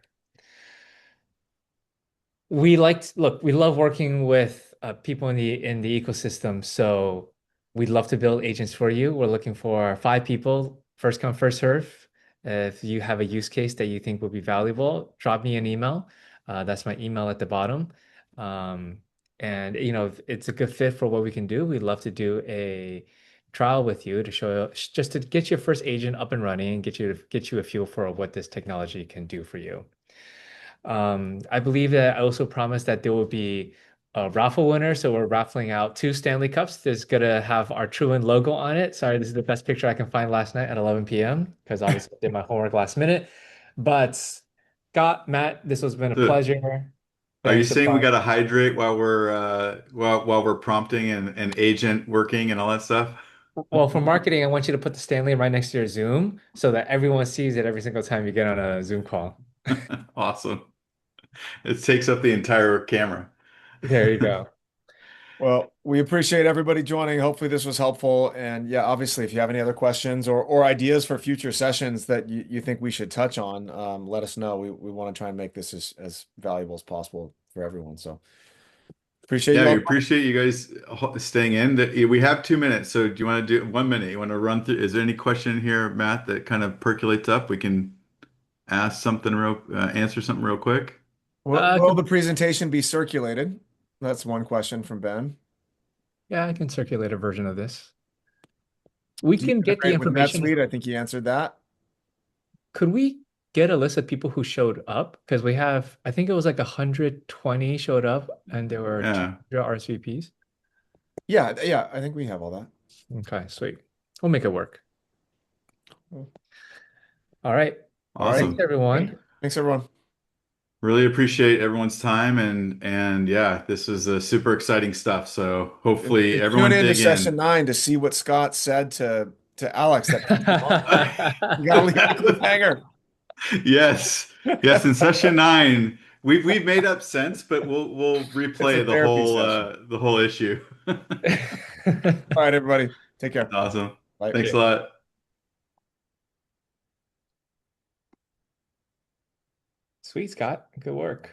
We love working with people in the ecosystem. So we'd love to build agents for you. We're looking for 5 people, first come, first serve. If you have a use case that you think would be valuable, drop me an email. That's my email at the bottom. Um, and if it's a good fit for what we can do, we'd love to do a trial with you to show just to get your first agent up and running and get you a feel for what this technology can do for you. I believe that I also promised that there will be a raffle winner. So we're raffling out two Stanley Cups. There's gonna have our Truewind logo on it. Sorry, this is the best picture I can find last night at 11 p.m. because obviously I did my homework last minute. But Scott, Matt, this has been a So, pleasure. are you Thanks a saying we got bunch. to hydrate while we're while we're prompting and agent working and all that stuff? Well, for marketing, I want you to put the Stanley right next to your Zoom so that everyone sees it every single time you get on a Zoom call. Awesome. It takes up the entire camera. There you go. Well, we appreciate everybody joining. Hopefully this was helpful. And yeah, obviously, if you have any other questions or ideas for future sessions that you think we should touch on, let us know. We want to try and make this as valuable as possible for everyone. So appreciate Yeah, you we all. appreciate you guys staying in. We have 2 minutes, so do you want to do 1 minute? You want to run through? Is there any question here, Matt, that kind of percolates up? We can ask something answer something real quick. Will the presentation be circulated? That's one question from Ben. Yeah, I can circulate a version of this. We Do you can get the integrate with information. NetSuite? I think you answered that. Could we get a list of people who showed up? Because we have, I think it was like 120 showed up and there were Yeah, 200 RSVPs. Yeah, yeah, I think we have all that. Okay, sweet. We'll make it work. All right. All right. Thanks, awesome. everyone. Thanks, everyone. Really appreciate everyone's time and yeah, this is super exciting stuff. So hopefully And tune everyone in to dig session in. 9 to see what Scott said to Alex that pissed him off. You gotta leave a cliffhanger. Yes, yes. In session 9, we've made up sense, but we'll It's a replay therapy session. the whole issue. All right, everybody. Take care. Awesome. Bye. Thanks a lot. Sweet, Scott. Good work.